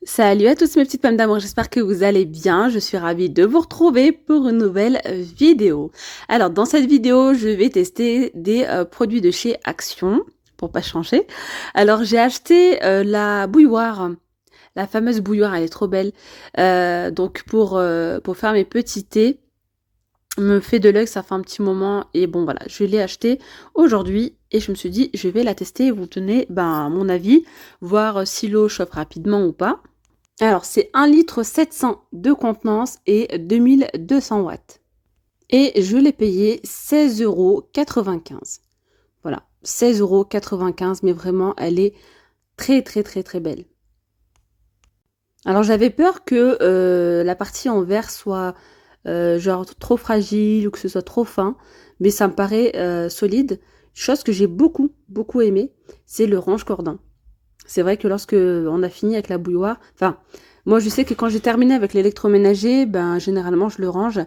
Salut à tous mes petites pommes d'amour, j'espère que vous allez bien. Je suis ravie de vous retrouver pour une nouvelle vidéo. Alors dans cette vidéo, je vais tester des produits de chez Action pour pas changer. Alors j'ai acheté la bouilloire, la fameuse bouilloire, elle est trop belle. Donc pour faire mes petits thés, me fait de l'œil, ça fait un petit moment et bon voilà, je l'ai acheté aujourd'hui et je me suis dit je vais la tester et vous donner mon avis, voir si l'eau chauffe rapidement ou pas. Alors, c'est 1,7 litre de contenance et 2200 watts. Et je l'ai payé 16,95 €. Voilà, 16,95 €, mais vraiment, elle est très, très, très, très belle. Alors, j'avais peur que la partie en verre soit genre trop fragile ou que ce soit trop fin, mais ça me paraît solide. Chose que j'ai beaucoup, beaucoup aimé, c'est le range-cordon. C'est vrai que lorsque on a fini avec la bouilloire, enfin, moi je sais que quand j'ai terminé avec l'électroménager, généralement je le range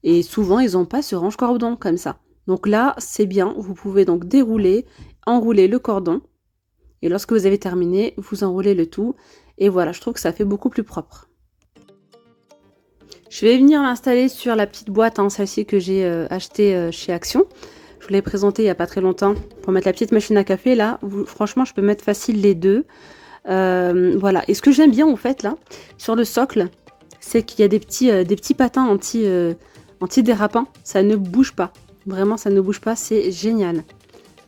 et souvent ils n'ont pas ce range-cordon comme ça. Donc là, c'est bien, vous pouvez donc dérouler, enrouler le cordon et lorsque vous avez terminé, vous enroulez le tout et voilà, je trouve que ça fait beaucoup plus propre. Je vais venir l'installer sur la petite boîte, hein, celle-ci que j'ai achetée chez Action. Je vous l'ai présentée il n'y a pas très longtemps pour mettre la petite machine à café là. Franchement, je peux mettre facile les deux. Voilà. Et ce que j'aime bien en fait là, sur le socle, c'est qu'il y a des petits patins anti-dérapants. Ça ne bouge pas. Vraiment, ça ne bouge pas. C'est génial.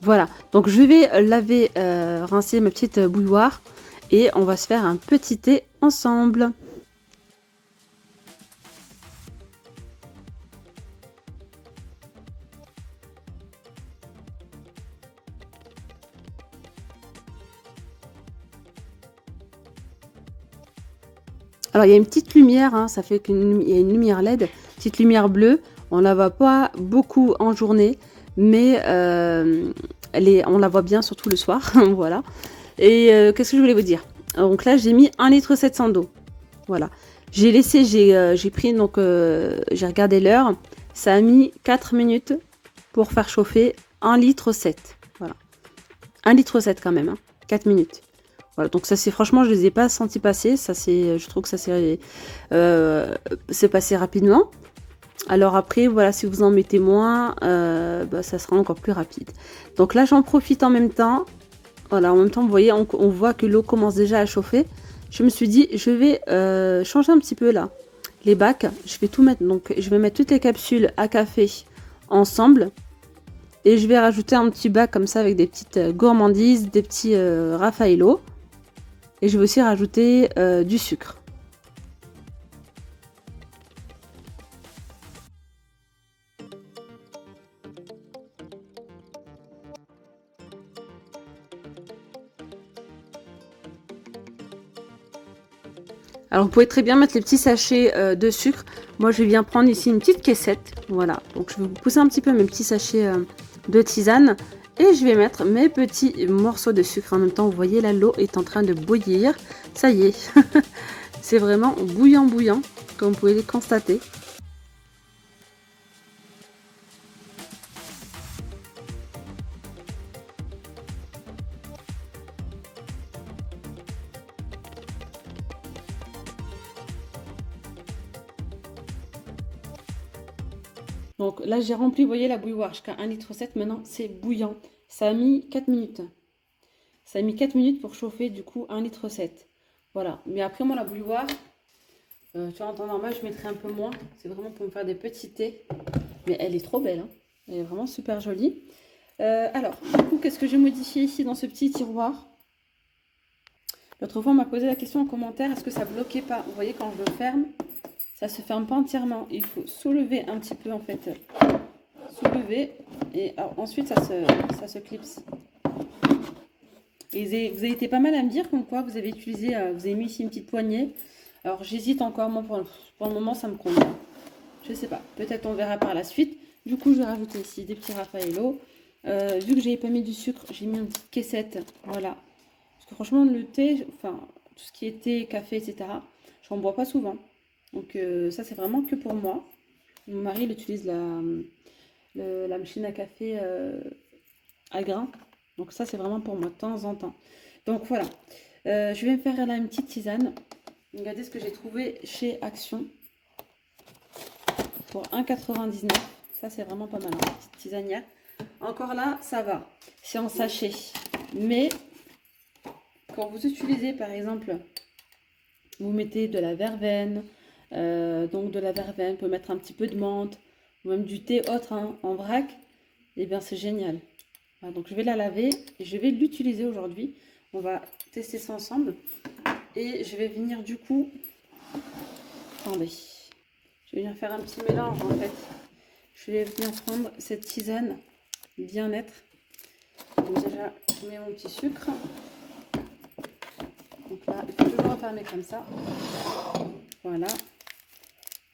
Voilà. Donc je vais laver, rincer ma petite bouilloire et on va se faire un petit thé ensemble. Alors il y a une petite lumière, hein, ça fait qu'il y a une lumière LED, petite lumière bleue. On la voit pas beaucoup en journée, mais on la voit bien surtout le soir. Voilà. Et qu'est-ce que je voulais vous dire? Donc là j'ai mis 1,7 litre d'eau. Voilà. J'ai laissé, j'ai pris donc j'ai regardé l'heure. Ça a mis 4 minutes pour faire chauffer 1,7 litre. Voilà. 1,7 litre quand même, hein. 4 minutes. Voilà, donc ça c'est franchement je les ai pas sentis passer, ça c'est je trouve que ça c'est passé rapidement. Alors après voilà, si vous en mettez moins, ça sera encore plus rapide. Donc là j'en profite en même temps. Voilà, en même temps vous voyez on voit que l'eau commence déjà à chauffer. Je me suis dit je vais changer un petit peu là les bacs. Je vais tout mettre, donc je vais mettre toutes les capsules à café ensemble. Et je vais rajouter un petit bac comme ça avec des petites gourmandises, des petits Raffaello. Et je vais aussi rajouter du sucre. Alors vous pouvez très bien mettre les petits sachets de sucre. Moi je viens prendre ici une petite caissette. Voilà, donc je vais vous pousser un petit peu mes petits sachets de tisane. Et je vais mettre mes petits morceaux de sucre en même temps. Vous voyez là, l'eau est en train de bouillir. Ça y est, c'est vraiment bouillant bouillant, comme vous pouvez le constater. Donc là, j'ai rempli, vous voyez, la bouilloire jusqu'à 1,7 litre. Maintenant, c'est bouillant. Ça a mis 4 minutes. Ça a mis 4 minutes pour chauffer, du coup, 1,7 litre. Voilà. Mais après, moi, la bouilloire, tu vois, en temps normal, je mettrais un peu moins. C'est vraiment pour me faire des petits thés. Mais elle est trop belle, hein. Elle est vraiment super jolie. Alors, du coup, qu'est-ce que j'ai modifié ici dans ce petit tiroir? L'autre fois, on m'a posé la question en commentaire, est-ce que ça bloquait pas? Vous voyez, quand je le ferme, ça se ferme pas entièrement. Il faut soulever un petit peu, en fait. Soulever. Et alors, ensuite, ça se clipse. Et vous avez été pas mal à me dire comme quoi vous avez utilisé, vous avez mis ici une petite poignée. Alors, j'hésite encore. Moi, pour le moment, ça me convient. Je sais pas. Peut-être on verra par la suite. Du coup, je vais rajouter ici des petits Raffaello. Vu que j'avais pas mis du sucre, j'ai mis une petite caissette. Voilà. Parce que franchement, le thé, enfin, tout ce qui est thé, café, etc., j'en bois pas souvent. Donc, ça, c'est vraiment que pour moi. Mon mari, il utilise la machine à café à grains. Donc, ça, c'est vraiment pour moi, de temps en temps. Donc, voilà. Je vais me faire là une petite tisane. Regardez ce que j'ai trouvé chez Action pour 1,99 €. Ça, c'est vraiment pas mal, hein, petite tisanière. Encore là, ça va. C'est en sachet. Mais quand vous utilisez, par exemple, vous mettez de la verveine, donc de la verveine, vous pouvez mettre un petit peu de menthe, ou même du thé autre, hein, en vrac, et bien c'est génial. Voilà, donc je vais la laver et je vais l'utiliser aujourd'hui. On va tester ça ensemble. Et je vais venir du coup... Attendez. Je vais venir faire un petit mélange en fait. Je vais venir prendre cette tisane bien-être. Donc déjà, je mets mon petit sucre. Donc là, il faut toujours refermer comme ça. Voilà.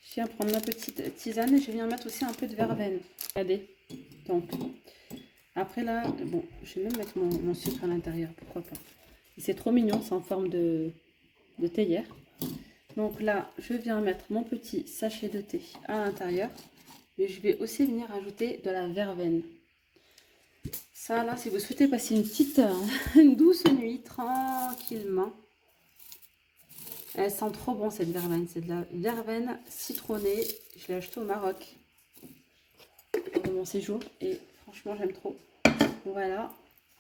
Je viens prendre ma petite tisane et je viens mettre aussi un peu de verveine. Regardez. Donc, après là, bon, je vais même mettre mon sucre à l'intérieur, pourquoi pas. C'est trop mignon, c'est en forme de théière. Donc là, je viens mettre mon petit sachet de thé à l'intérieur. Et je vais aussi venir ajouter de la verveine. Ça là, si vous souhaitez passer une petite, une douce nuit, tranquillement. Elle sent trop bon cette verveine. C'est de la verveine citronnée. Je l'ai achetée au Maroc pour mon séjour. Et franchement, j'aime trop. Voilà.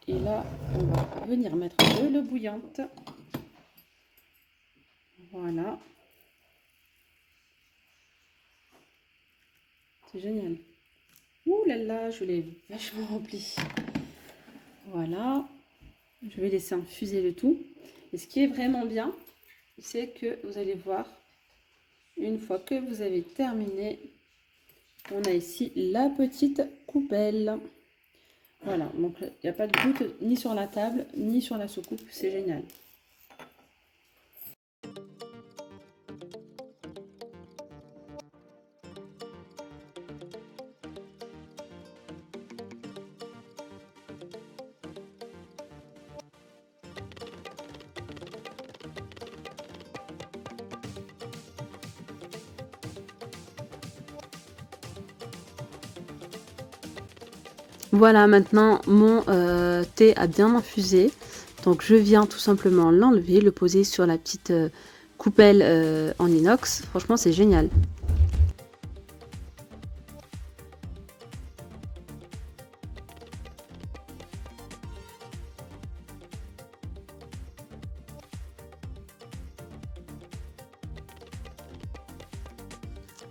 Et là, on va venir mettre de l'eau bouillante. Voilà. C'est génial. Ouh là là, je l'ai vachement rempli. Voilà. Je vais laisser infuser le tout. Et ce qui est vraiment bien, c'est que vous allez voir, une fois que vous avez terminé, on a ici la petite coupelle. Voilà, donc il n'y a pas de goutte ni sur la table, ni sur la soucoupe, c'est génial. Voilà, maintenant mon thé a bien infusé. Donc je viens tout simplement l'enlever, le poser sur la petite coupelle en inox. Franchement, c'est génial.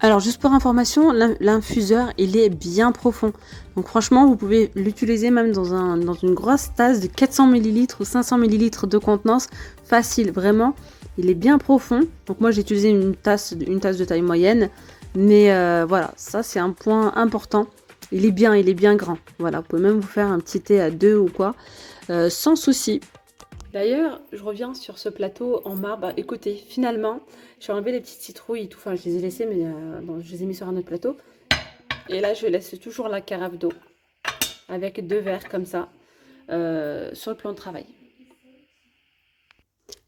Alors juste pour information, l'infuseur il est bien profond. Donc franchement vous pouvez l'utiliser même dans une grosse tasse de 400 ml ou 500 ml de contenance. Facile, vraiment. Il est bien profond. Donc moi j'ai utilisé une tasse de taille moyenne. Mais voilà, ça c'est un point important. Il est bien grand. Voilà, vous pouvez même vous faire un petit thé à deux ou quoi. Sans souci. D'ailleurs, je reviens sur ce plateau en marbre. Bah, écoutez, finalement, j'ai enlevé les petites citrouilles et tout. Enfin, je les ai laissées, mais bon, je les ai mis sur un autre plateau. Et là, je laisse toujours la carafe d'eau avec deux verres comme ça sur le plan de travail.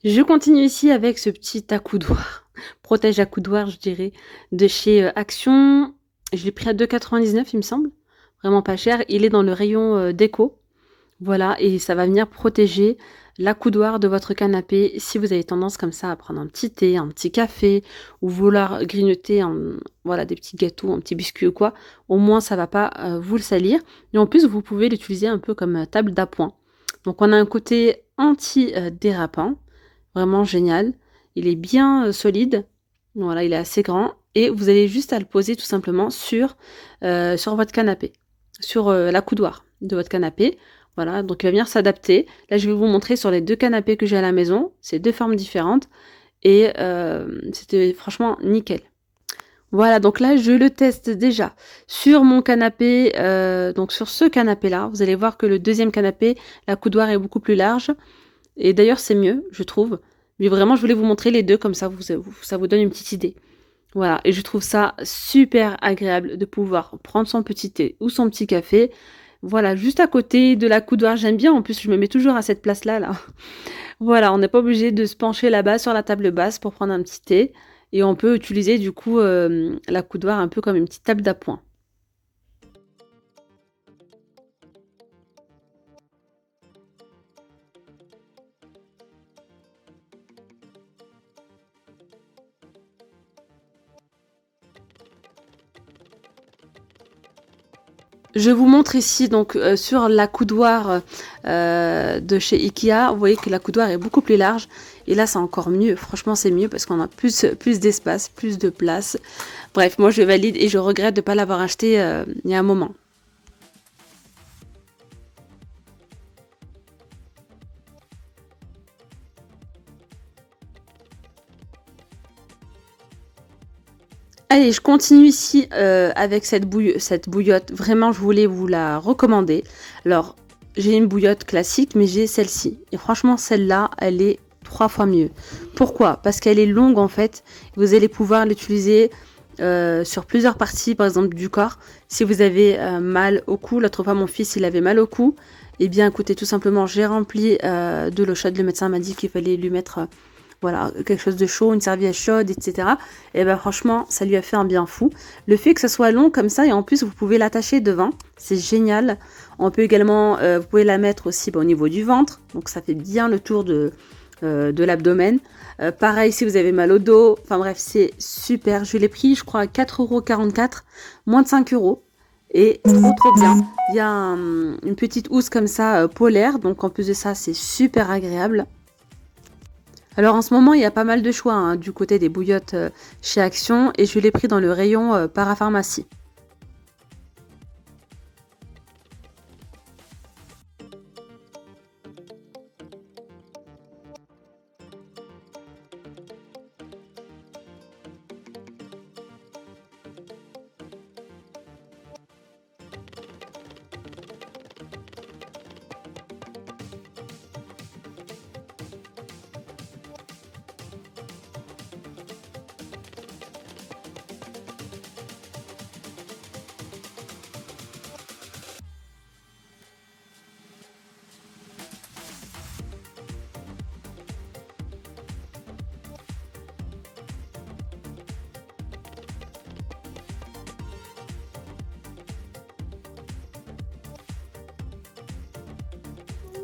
Je continue ici avec ce petit accoudoir, protège accoudoir, je dirais, de chez Action. Je l'ai pris à 2,99 €, il me semble. Vraiment pas cher. Il est dans le rayon déco. Voilà, et ça va venir protéger l'accoudoir de votre canapé si vous avez tendance comme ça à prendre un petit thé, un petit café, ou vouloir grignoter voilà, des petits gâteaux, un petit biscuit ou quoi. Au moins, ça va pas vous le salir. Et en plus, vous pouvez l'utiliser un peu comme table d'appoint. Donc, on a un côté anti-dérapant, vraiment génial. Il est bien solide. Voilà, il est assez grand. Et vous allez juste à le poser tout simplement sur votre canapé, sur l'accoudoir de votre canapé. Voilà, donc il va venir s'adapter. Là, je vais vous montrer sur les deux canapés que j'ai à la maison. C'est deux formes différentes. Et c'était franchement nickel. Voilà, donc là, je le teste déjà sur mon canapé. Donc sur ce canapé-là, vous allez voir que le deuxième canapé, l'accoudoir est beaucoup plus large. Et d'ailleurs, c'est mieux, je trouve. Mais vraiment, je voulais vous montrer les deux, comme ça, ça vous donne une petite idée. Voilà, et je trouve ça super agréable de pouvoir prendre son petit thé ou son petit café. Voilà, juste à côté de l'accoudoir, j'aime bien. En plus, je me mets toujours à cette place-là, là. Voilà, on n'est pas obligé de se pencher là-bas sur la table basse pour prendre un petit thé. Et on peut utiliser du coup l'accoudoir un peu comme une petite table d'appoint. Je vous montre ici donc sur la coudoir de chez Ikea, vous voyez que la coudoir est beaucoup plus large et là c'est encore mieux, franchement c'est mieux parce qu'on a plus d'espace, plus de place. Bref, moi je valide et je regrette de ne pas l'avoir acheté il y a un moment. Allez, je continue ici avec cette bouillotte. Vraiment, je voulais vous la recommander. Alors, j'ai une bouillotte classique, mais j'ai celle-ci. Et franchement, celle-là, elle est 3 fois mieux. Pourquoi? Parce qu'elle est longue en fait. Vous allez pouvoir l'utiliser sur plusieurs parties, par exemple du corps. Si vous avez mal au cou, l'autre fois mon fils il avait mal au cou, eh bien écoutez, tout simplement j'ai rempli de l'eau chaude. Le médecin m'a dit qu'il fallait lui mettre voilà, quelque chose de chaud, une serviette chaude, etc. Et ben franchement, ça lui a fait un bien fou. Le fait que ça soit long comme ça, et en plus vous pouvez l'attacher devant, c'est génial. On peut également, vous pouvez la mettre aussi au niveau du ventre, donc ça fait bien le tour de l'abdomen. Pareil si vous avez mal au dos, enfin bref, c'est super. Je l'ai pris, je crois, à 4,44 €, moins de 5 €. Et trop bien. Il y a une petite housse comme ça, polaire, donc en plus de ça, c'est super agréable. Alors en ce moment, il y a pas mal de choix hein, du côté des bouillottes chez Action et je l'ai pris dans le rayon parapharmacie.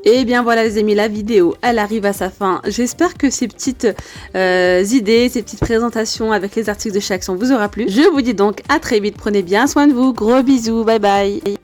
Et bien voilà les amis, la vidéo elle arrive à sa fin. J'espère que ces petites idées, ces petites présentations avec les articles de chez Action vous aura plu. Je vous dis donc à très vite, prenez bien soin de vous, gros bisous, bye bye.